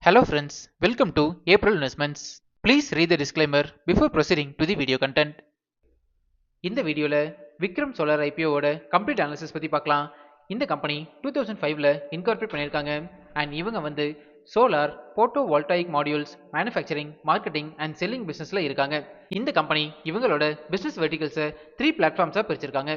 Hello friends, welcome to April Investments. Please read the disclaimer before proceeding to the video content. இந்த வீடியோல Vikram solar ஐபிஓவோட complete analysis பத்தி பார்க்கலாம். இந்த company 2005ல incorporate பண்ணிருக்காங்க and இவங்க வந்து solar photo voltaic modules manufacturing marketing and selling பிசினஸ்ல இருக்காங்க. இந்த கம்பெனி இவங்களோட பிசினஸ் வெர்டிகல்ஸை 3 பிளாட்ஃபார்ம்ஸா பிரிச்சிருக்காங்க.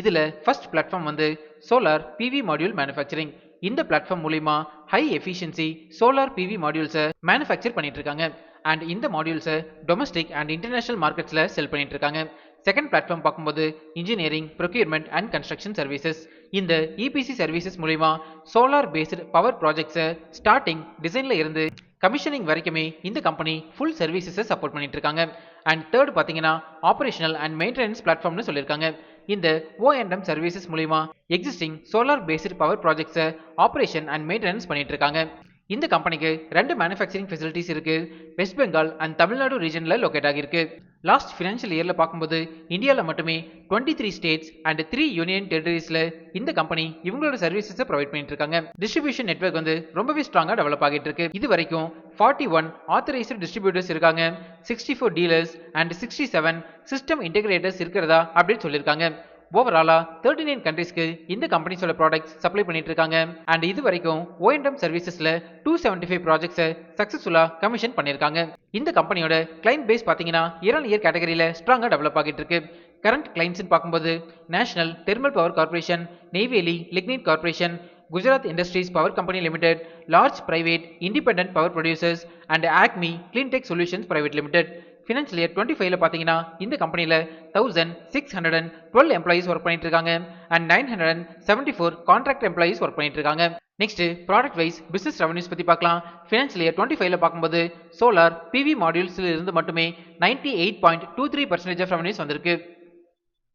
இதுல ஃபர்ஸ்ட் பிளாட்ஃபார்ம் வந்து சோலார் பிவி மாடியூல் மேனுஃபேக்சரிங். இந்த பிளாட்ஃபார்ம் மூலியமா ஹை எஃபிஷியன்சி சோலார் பிவி மாடியூல்ஸை மேனுஃபேக்சர் பண்ணிட்டு இருக்காங்க அண்ட் இந்த மாடியூல்ஸை டொமஸ்டிக் அண்ட் இன்டர்நேஷனல் மார்க்கெட்ஸ்ல செல் பண்ணிட்டு இருக்காங்க. செகண்ட் பிளாட்ஃபார்ம் பார்க்கும்போது engineering procurement and construction services. இந்த இபிசி சர்வீசஸ் மூலியமா சோலார் பேஸ்டு பவர் ப்ராஜெக்ட்ஸை ஸ்டார்டிங் டிசைன்ல இருந்து கமிஷனிங் வரைக்குமே இந்த கம்பெனி ஃபுல் சர்வீசஸை சப்போர்ட் பண்ணிட்டு இருக்காங்க. அண்ட் தேர்ட் பார்த்தீங்கன்னா ஆபரேஷனல் அண்ட் மெயின்டெனன்ஸ் பிளாட்ஃபார்ம்னு சொல்லியிருக்காங்க. இந்த ஓஎன்எம் சர்வீசஸ் மூலியமா எக்ஸிஸ்டிங் சோலார் பேஸ்டு பவர் ப்ராஜெக்ட்ஸை ஆபரேஷன் அண்ட் மெயின்டெனன்ஸ் பண்ணிட்டு இருக்காங்க. இந்த கம்பெனிக்கு 2 மேனுஃபேக்சரிங் ஃபெசிலிட்டிஸ் இருக்கு. வெஸ்ட் பெங்கால் அண்ட் தமிழ்நாடு ரீஜன்ல லொகேட் ஆகிருக்கு. லாஸ்ட் ஃபினான்ஷியல் இயர்ல பார்க்கும்போது இந்தியாவில் மட்டுமே 23 ஸ்டேட்ஸ் அண்ட் 3 யூனியன் டெரிட்டரிஸ்ல இந்த கம்பெனி இவங்களோட சர்வீசஸை ப்ரொவைட் பண்ணிட்டு இருக்காங்க. டிஸ்ட்ரிபியூஷன் நெட்வொர்க் வந்து ரொம்பவே ஸ்ட்ராங்கா டெவலப் ஆகிட்டு இருக்கு. இது வரைக்கும் 41 ஆத்தரைஸ்டு டிஸ்ட்ரிபியூட்டர்ஸ் இருக்காங்க, 64 டீலர்ஸ் அண்ட் 67 சிஸ்டம் இன்டெகிரேட்டர்ஸ் இருக்கிறதா அப்படின்னு சொல்லியிருக்காங்க. ஓவராலா 39 கண்ட்ரீஸ்க்கு இந்த கம்பெனிஸோட ப்ராடக்ட்ஸ் சப்ளை பண்ணிட்டு இருக்காங்க அண்ட் இது வரைக்கும் ஓஎன்எம் சர்வீசஸ்ல 275 ப்ராஜெக்ட்ஸை சக்சஸ்ஃபுல்லா கமிஷன் பண்ணிருக்காங்க. இந்த கம்பெனியோட கிளைண்ட் பேஸ் பாத்தீங்கன்னா இயர் கேட்டகரியில ஸ்ட்ராங்கா டெவலப் ஆகிட்டு இருக்கு. கரண்ட் கிளைண்ட்ஸ் பார்க்கும்போது national thermal power corporation, Neyveli lignite corporation, Gujarat industries power company limited, large private independent power producers and Acme cleantech solutions private limited. Financial year 25ல பார்த்தீங்கன்னா இந்த கம்பெனியில் 1612 எம்ப்ளாயிஸ் ஒர்க் பண்ணிட்டு இருக்காங்க அண்ட் 974 கான்ட்ராக்ட் எம்ப்ளாயிஸ் ஒர்க் பண்ணிட்டு இருக்காங்க. Next product wise business revenues பத்தி பார்க்கலாம். ஃபினான்ஷியல் இயர் 25ல பார்க்கும்போது சோலார் பிவி மாடியூல்ஸ்ல இருந்து மட்டுமே 98.23% ஆஃப் ரெவன்யூஸ் வந்திருக்கு.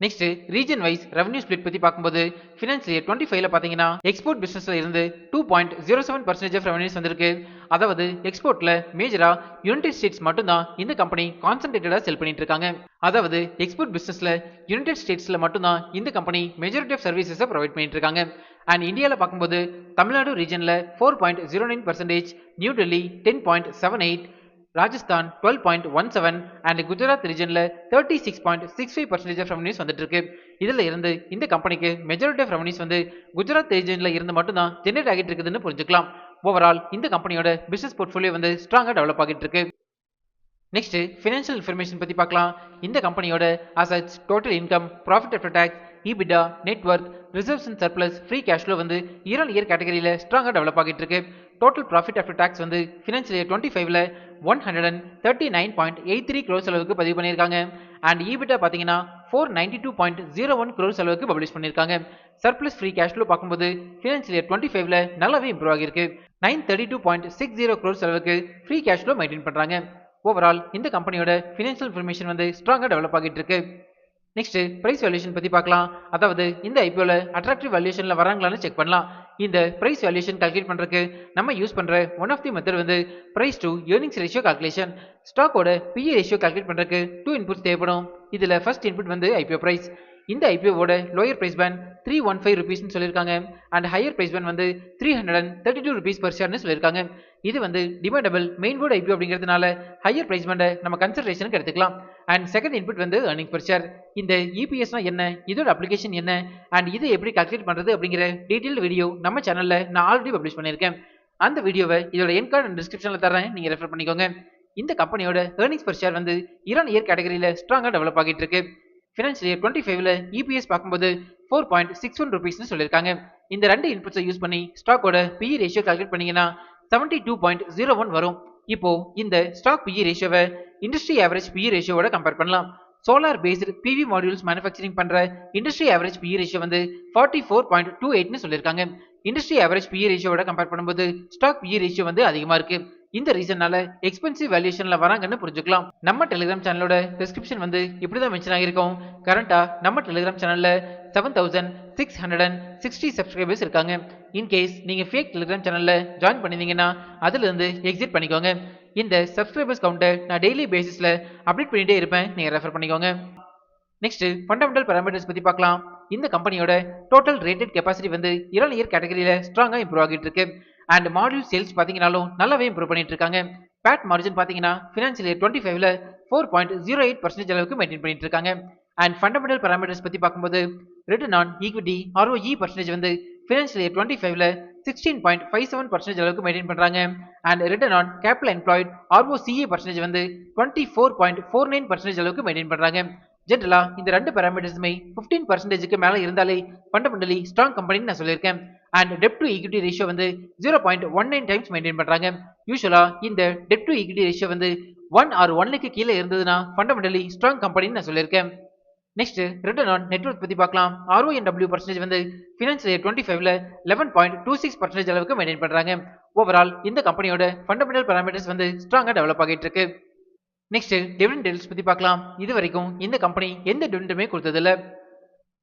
Next region wise revenue split பத்தி பார்க்கும்போது ஃபினான்ஷியல் இயர் 25ல பாத்தீங்கன்னா எக்ஸ்போர்ட் பிசினஸ்ல இருந்து 2.07% ஆஃப் ரெவன்யூஸ் வந்திருக்கு. அதாவது எக்ஸ்போர்ட்ல மேஜரா யுனைடெட் ஸ்டேட்ஸ் மட்டும் தான் இந்த கம்பெனி கான்சென்ட்ரேட்டடா செல் பண்ணிட்டு இருக்காங்க. அதாவது எக்ஸ்போர்ட் பிசினஸ்ல யுனைடெட் ஸ்டேட்ஸ்ல மட்டும் தான் இந்த கம்பெனி மெஜாரிட்டி ஆஃப் சர்வீசஸை ப்ரொவைட் பண்ணிட்டு இருக்காங்க. அண்ட் இந்தியாவில் பார்க்கும்போது தமிழ்நாடு ரீஜன்ல 4.09%, நியூ டெல்லி 10.78%, ராஜஸ்தான் 12.17 அண்ட் குஜராத் ரீஜன்ல 36.65% ஆஃப் ரெவன்யூஸ் வந்துட்டு இருக்கு. இதுல இருந்து இந்த கம்பெனிக்கு மெஜாரிட்டி ஆஃப் ரெவன்யூஸ் வந்து குஜராத் ரீஜன்ல இருந்து மட்டும் தான் ஜெனரேட் ஆகிட்டு இருக்குதுன்னு புரிஞ்சுக்கலாம். ஓவரால் இந்த கம்பெனியோட பிசினஸ் போர்ட்ஃபோலியோ வந்து ஸ்ட்ராங்கா டெவலப் ஆகிட்டு இருக்கு. நெக்ஸ்ட் ஃபினான்ஷியல் இன்ஃபர்மேஷன் பத்தி பார்க்கலாம். இந்த கம்பெனியோட assets, total income, profit after tax, EBITDA, network, reserves and surplus, free cash flow வந்து இயர் கேட்டகரியில ஸ்ட்ராங்கா டெவலப் ஆகிட்டு இருக்கு. டோட்டல் ப்ராஃபிட் ஆஃப்டர் டாக்ஸ் வந்து ஃபினான்ஷியல் இயர் 25ல 139.83 crores அளவுக்கு பதிவு பண்ணியிருக்காங்க அண்ட் EBITDA பார்த்தீங்கன்னா 492.01 crores அளவுக்கு பப்ளிஷ் பண்ணியிருக்காங்க. சர்ப்ளஸ் ஃப்ரீ கேஷ் ஃப்ளோ பார்க்கும்போது ஃபினான்ஷியல் இயர் 25ல நல்லாவே இம்ப்ரூவ் ஆகிருக்கு. 932.60 crores அளவுக்கு ஃப்ரீ கேஷ் ஃப்ளோ மெயின்டைன் பண்றாங்க. ஓவரால் இந்த கம்பெனியோட ஃபினான்ஷியல் இன்ஃபர்மேஷன் வந்து ஸ்ட்ராங்கா டெவலப் ஆகிட்டு இருக்கு. நெக்ஸ்ட் பிரைஸ் வேல்யூஷன் பத்தி பார்க்கலாம். அதாவது இந்த ஐபிஓல அட்ராக்டிவ் வேல்யூஷன்ல வராங்களான்னு செக் பண்ணலாம். இந்த பிரைஸ் வேல்யூஷன் கால்குலேட் பண்றதுக்கு நம்ம யூஸ் பண்ற ஒன் ஆஃப் தி மெத்தட் வந்து price to earnings ratio calculation. ஸ்டாக்கோட பிஇ ரேஷியோ கால்குலேட் பண்றதுக்கு 2 இன்புட்ஸ் தேவைப்படும். இதுல ஃபர்ஸ்ட் இன்புட் வந்து ஐபிஓ பிரைஸ். இந்த ஐபிஓவோட லோயர் பிரைஸ் பேண்ட் 315 rupees சொல்லியிருக்காங்க அண்ட் ஹையர் பிரைஸ் பேண்ட் வந்து 332 rupees per share சொல்லியிருக்காங்க. இது வந்து டிமாண்டபிள் மெயின் போர்டு ஐபிஓ அப்படிங்கிறதுனால ஹையர் பிரைஸ் பேண்டை நம்ம கன்சிடரேஷனுக்கு எடுத்துக்கலாம். அண்ட் செகண்ட் இன்புட் வந்து earning per share. இந்த இபிஎஸ்னா என்ன, இதோட அப்ளிகேஷன் என்ன அண்ட் இது எப்படி கால்குலேட் பண்றது அப்படிங்கிற டீடைல் வீடியோ நம்ம சேனல்ல நான் ஆல்ரெடி பப்ளிஷ் பண்ணியிருக்கேன். அந்த வீடியோவை இதோட என் கார்டு அண்ட் டிஸ்கிரிப்ஷன்ல தரேன், நீங்க ரெஃபர் பண்ணிக்கோங்க. இந்த கம்பெனியோட earnings per share வந்து இயர் கேட்டகரியில ஸ்ட்ராங்கா டெவலப் ஆகிட்டு இருக்கு. ஃபினான்ஷியல் இயர் 25ல இபிஎஸ் பார்க்கும்போது 4.61 rupees சொல்லியிருக்காங்க. இந்த ரெண்டு இன்புட்ஸை யூஸ் பண்ணி ஸ்டாக்கோட பிஇ ரேஷியோ கால்குலேட் பண்ணீங்கன்னா 72.01 வரும். இப்போ இந்த ஸ்டாக் பிஇ ரேஷியோவை இண்டஸ்ட்ரி ஆவரேஜ் பிஇ ரேஷியோட கம்பேர் பண்ணலாம். Solar based PV modules manufacturing பண்ற இண்டஸ்ட்ரி ஆவரேஜ் பிஇ ரேஷியோ வந்து 44.28 சொல்லியிருக்காங்க. இண்டஸ்ட்ரி ஆவரேஜ் பிஇ ரேஷியோட கம்பேர் பண்ணும்போது ஸ்டாக் பிஇ ரேஷியோ வந்து அதிகமா இருக்கு. இந்த ரீசன்னால எக்ஸ்பென்சிவ் வேல்யூஷன்ல வராங்கன்னு புரிஞ்சுக்கலாம். நம்ம டெலிகிராம் சேனலோட டிஸ்கிரிப்ஷன் வந்து இப்படிதான் மென்ஷன் ஆகிருக்கும். கரண்டா நம்ம டெலிகிராம் சேனல்ல 7660 சப்ஸ்கிரைபர்ஸ் இருக்காங்க. இன்கேஸ் நீங்க ஃபேக் டெலிகிராம் சேனல்ல ஜாயின் பண்ணிருந்தீங்கன்னா அதுல இருந்து எக்ஸிட் பண்ணிக்கோங்க. இந்த சப்ஸ்கிரைபர்ஸ் கவுண்டை நான் டெய்லி பேசிஸ்ல அப்டேட் பண்ணிட்டே இருப்பேன், நீங்க ரெஃபர் பண்ணிக்கோங்க. நெக்ஸ்ட் ஃபண்டமெண்டல் பாராமீட்டர்ஸ் பத்தி பார்க்கலாம். இந்த கம்பெனியோட டோட்டல் ரேட்டட் கெபாசிட்டி வந்து இயர் கேட்டகரியில ஸ்ட்ராங்கா இம்ப்ரூவ் ஆகிட்டு இருக்கு. அண்ட் மாடியூல் சேல்ஸ் பாத்தீங்கன்னாலும் நல்லாவே இம்ப்ரூவ் பண்ணிட்டு இருக்காங்க. பேட் மார்ஜின் பாத்தீங்கன்னா ஃபினான்ஷியல் இயர் 25ல 4.08% அளவுக்கு மெயின்டைன் பண்ணிட்டு இருக்காங்க. அண்ட் ஃபண்டமெண்டல் பாராமீட்டர்ஸ் பத்தி பார்க்கும்போது return on equity ROE percentage வந்து ஃபினான்ஷியல் இயர் 25ல 16.57% அளவுக்கு மெயின்டைன் பண்றாங்க. And return on capital employed ROCE percentage வந்து 24.49% அளவுக்கு மெயின்டைன் பண்றாங்க. ஜெனரலா இந்த ரெண்டு பாராமீட்டர்ஸுமே 15%க்கு மேல இருந்தாலே ஃபண்டமெண்டலி ஸ்ட்ராங் கம்பெனின்னு நான் சொல்லியிருக்கேன். And dept to equity ratio வந்து 0.19 டைம்ஸ் மெயின்டைன் பண்றாங்க. யூசுவலா இந்த டெப்ட் டு ஈக்விட்டி ரேஷியோ வந்து 1 or 1க்கு கீழே இருந்ததுன்னா ஃபண்டமெண்டலி ஸ்ட்ராங் கம்பெனின்னு நான் சொல்லியிருக்கேன். நெக்ஸ்ட் ரிட்டர்ன் ஆன் நெட்வொர்க் பத்தி பார்க்கலாம். RONW பர்சன்டேஜ் வந்து ஃபினான்ஷியல் இயர் 25ல 11.26% அளவுக்கு மெயின்டைன் பண்றாங்க. ஓவரால் இந்த கம்பெனியோட ஃபண்டமெண்டல் பாராமீட்டர்ஸ் வந்து ஸ்ட்ராங்கா டெவலப் ஆகிட்டு இருக்கு. நெக்ஸ்ட் டிவிடெண்ட் டீல்ஸ் பத்தி பார்க்கலாம். இது வரைக்கும் இந்த கம்பெனி எந்த டிவிடெண்டுமே கொடுத்தது இல்ல.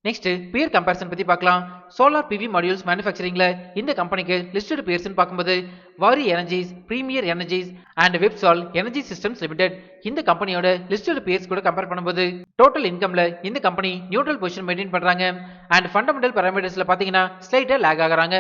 நெக்ஸ்ட் பியர் கம்பேரிசன் பத்தி பார்க்கலாம். சோலார் PV மாடியூல்ஸ் மேனுஃபேக்சரிங்ல இந்த கம்பெனிக்கு லிஸ்டட் பியர்ஸ் பார்க்கும்போது Waaree energies, Premier energies and Websol energy systems limited. இந்த கம்பெனியோட லிஸ்டட் பியர்ஸ் கூட கம்பேர் பண்ணும்போது டோட்டல் இன்கம்ல இந்த கம்பெனி நியூட்ரல் பொசிஷன் மெயின்டைன் பண்றாங்க. அண்ட் ஃபண்டமெண்டல் பாராமீட்டர்ஸ்ல பாத்தீங்கன்னா ஸ்லைட்டா லேக் ஆகுறாங்க.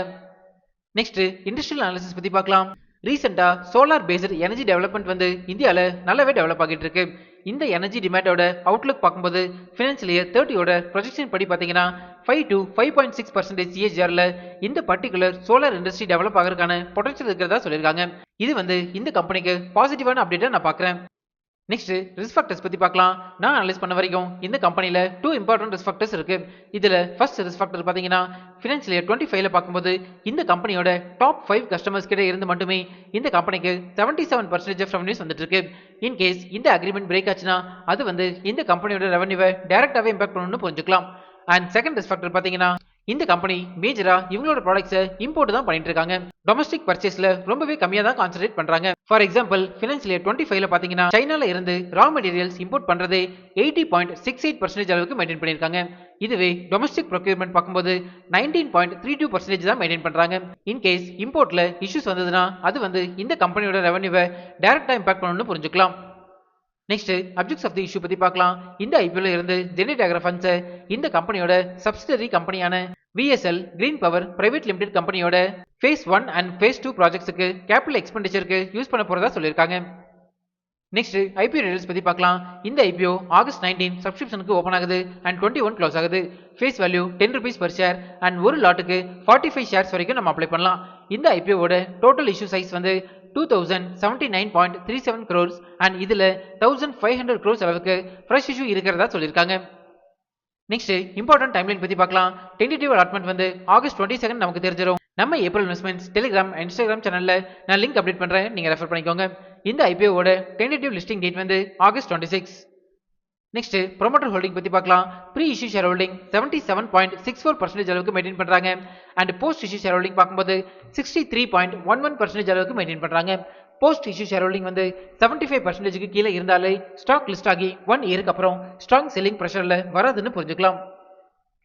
நெக்ஸ்ட் இண்டஸ்ட்ரியல் அனாலிசிஸ் பத்தி பார்க்கலாம். ரீசெண்டா சோலார் பேஸ்டு எனர்ஜி டெவலப்மெண்ட் வந்து இந்தியால நல்லாவே டெவலப் ஆகிட்டு இருக்கு. இந்த எனர்ஜி டிமாண்டோட அவுட்லுக் பார்க்கும்போது ஃபினான்ஷியல் இயர் 30யோட ப்ரொஜெக்ஷன் படி பார்த்தீங்கன்னா 5 to 5.6% CAGRல இந்த பர்டிகுலர் சோலார் இண்டஸ்ட்ரி டெவலப் ஆகிறதுக்கான பொட்டன்ஷியல் இருக்கிறதா சொல்லியிருக்காங்க. இது வந்து இந்த கம்பெனிக்கு பாசிட்டிவான அப்டேட்டா நான் பார்க்குறேன். நெக்ஸ்ட் ரிஸ்க் ஃபேக்டர்ஸ் பத்தி பார்க்கலாம். நான் அனலைஸ் பண்ண வரைக்கும் இந்த கம்பெனில 2 இம்பார்ட்டன்ட் ரிஸ்க் ஃபேக்டர்ஸ் இருக்கு. இதுல ஃபர்ஸ்ட் ரிஸ்க் ஃபேக்டர் பாத்தீங்கன்னா ஃபினான்ஷியல் இயர் 25ல பார்க்கும்போது இந்த கம்பெனியோட டாப் 5 கஸ்டமர்ஸ் கிட்ட இருந்து மட்டுமே இந்த கம்பெனிக்கு 77% ஆஃப் ரெவென்யூஸ் வந்துட்டு இருக்கு. இன் கேஸ் இந்த அக்ரிமெண்ட் பிரேக் ஆச்சுன்னா அது வந்து இந்த கம்பெனியோட ரெவென்யூவை டைரக்டாவே இம்பாக்ட் பண்ணணும்னு புரிஞ்சுக்கலாம். அண்ட் செகண்ட் ரிஸ்க் ஃபேக்டர் பாத்தீங்கன்னா இந்த கம்பெனி மேஜரா இவங்களோட ப்ராடக்ட்ஸை இம்போர்ட் தான் பண்ணிட்டு இருக்காங்க. டொமஸ்டிக் பர்ச்சேஸ்ல ரொம்பவே கம்மியா தான் கான்சென்ட்ரேட் பண்றாங்க. ஃபார் எக்ஸாம்பிள் ஃபினான்ஷியல் இயர் 25ல பாத்தீங்கன்னா சைனால இருந்து ரா மெட்டீரியல்ஸ் இம்போர்ட் பண்றதே 80.68% அளவுக்கு மெயின்டைன் பண்ணிருக்காங்க. இதுவே டொமஸ்டிக் ப்ரொக்யூர்மெண்ட் பார்க்கும்போது 19.32% தான் மெயின்டைன் பண்றாங்க. இன் கேஸ் இம்போர்ட்ல இஷ்யூஸ் வந்ததுன்னா அது வந்து இந்த கம்பெனியோட ரெவென்யூவை டைரக்டா இம்பாக்ட் பண்ணணும்னு புரிஞ்சுக்கலாம். Next objects of the issue பத்தி பார்க்கலாம். இந்த ஐபிஓல இருந்து ஜெனரேட் ஆகிற ஃபண்ட்ஸை இந்த கம்பெனியோட சப்சிடரி கம்பெனியான VSL green power private limited கம்பெனியோட phase 1 and phase 2 ப்ராஜெக்ட்ஸ்க்கு கேபிட்டல் எக்ஸ்பெண்டிச்சருக்கு யூஸ் பண்ண போறதா சொல்லியிருக்காங்க. நெக்ஸ்ட் IPO டீடைல்ஸ் பத்தி பார்க்கலாம். இந்த IPO ஆகஸ்ட் 19 சப்ஸ்கிரிப்ஷனுக்கு ஓபன் ஆகுது அண்ட் 21 க்ளோஸ் ஆகுது. Face value 10 rupees per share and ஒரு லாட்டுக்கு 45 ஷேர்ஸ் வரைக்கும் நம்ம அப்ளை பண்ணலாம். இந்த IPO ஓட டோட்டல் இஷ்யூ சைஸ் வந்து 2079.37 crores அண்ட் இதுல 1500 crores அளவுக்கு ஃப்ரெஷ் இஷ்யூ இருக்கிறதா சொல்லியிருக்காங்க. நெக்ஸ்ட் இம்பார்ட்டன்ட் டைம்லைன் பத்தி பார்க்கலாம். டென்டேட்டிவ் அலாட்மெண்ட் வந்து ஆகஸ்ட் 22 நமக்கு தெரிஞ்சிடும். நம்ம ஏப்ரல் இன்வெஸ்ட்மெண்ட்ஸ் டெலிகிராம் இன்ஸ்டாகிராம் சேனல்ல நான் லிங்க் அப்டேட் பண்றேன், நீங்க ரெஃபர் பண்ணிக்கோங்க. இந்த IPO ஓட டென்டேட்டிவ் லிஸ்டிங் டேட் வந்து ஆகஸ்ட் 26. நெக்ஸ்ட் ப்ரோமோட்டர் ஹோல்டிங் பத்தி பார்க்கலாம். ப்ரீ இஷ்யூ ஷேர் ஹோல்டிங் 77.64% அளவுக்கு மெயின்டைன் பண்றாங்க and post issue share holding பார்க்கும்போது 63.11% அளவுக்கு மெயின்டைன் பண்றாங்க. போஸ்ட் இஷ்யூ ஷேர் ஹோல்டிங் வந்து 75%க்கு கீழே இருந்தாலே ஸ்டாக் லிஸ்ட் ஆகி 1 இயருக்கு அப்புறம் ஸ்ட்ராங் செல்லிங் பிரஷர்ல வராதுன்னு புரிஞ்சுக்கலாம்.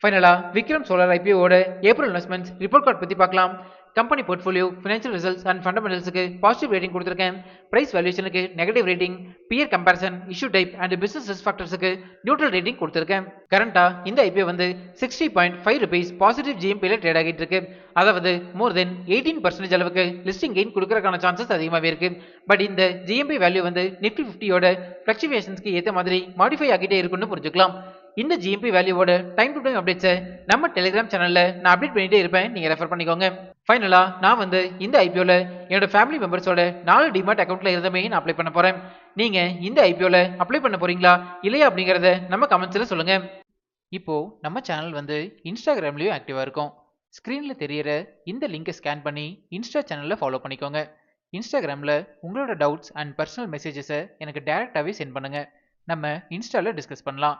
ஃபைனலா விக்ரம் சோலார் IPO ஓட ஏப்ரல் இன்வெஸ்ட்மெண்ட்ஸ் ரிப்போர்ட் கார்டு பத்தி பார்க்கலாம். Company portfolio, financial results and ஃபண்டமெண்டல்ஸ்க்கு பாசிட்டிவ் ரேட்டிங் கொடுத்திருக்கேன். பிரைஸ் வேல்யூஷனுக்கு negative rating, peer comparison, issue type and business risk ஃபேக்டர்ஸ்க்கு நியூட்ரல் ரேட்டிங் கொடுத்திருக்கேன். கரண்டா இந்த IPO வந்து 60.5 rupees பாசிட்டிவ் GMPல ட்ரேட் ஆகிட்டு இருக்கு. அதாவது மோர் தென் 18% அளவுக்கு லிஸ்டிங் கெயின் கொடுக்கறதுக்கான சான்சஸ் அதிகமாகவே இருக்கு. பட் இந்த GMP வேல்யூ வந்து நிஃப்டி 50யோட ஃபிளக்சுவேஷன்ஸ்க்கு ஏற்ற மாதிரி மாடிஃபை ஆகிட்டே இருக்குன்னு புரிஞ்சுக்கலாம். இந்த GMP வேல்யூவோட டைம் டு டைம் அப்டேட்ஸை நம்ம டெலிகிராம் சேனல்ல நான் அப்டேட் பண்ணிட்டே இருப்பேன், நீங்க ரெஃபர் பண்ணிக்கோங்க. ஃபைனலா நான் வந்து இந்த IPOல என்னோட ஃபேமிலி மெம்பர்ஸோட 4 டிமாட் அக்கௌண்ட்ல இருந்தமே நான் அப்ளை பண்ண போறேன். நீங்க இந்த IPOல அப்ளை பண்ண போறீங்களா இல்லையா அப்படிங்கறத நம்ம கமெண்ட்ஸ்ல சொல்லுங்க. இப்போ நம்ம சேனல் வந்து இன்ஸ்டாகிராம்லயும் ஆக்டிவா இருக்கும். ஸ்கிரீன்ல தெரியற இந்த லிங்கை ஸ்கேன் பண்ணி இன்ஸ்டா சேனல்ல ஃபாலோ பண்ணிக்கோங்க. இன்ஸ்டாகிராம்ல உங்களோட டவுட்ஸ் அண்ட் பர்சனல் மெசேஜஸை எனக்கு டைரக்டாவே சென்ட் பண்ணுங்க. நம்ம இன்ஸ்டால டிஸ்கஸ் பண்ணலாம்.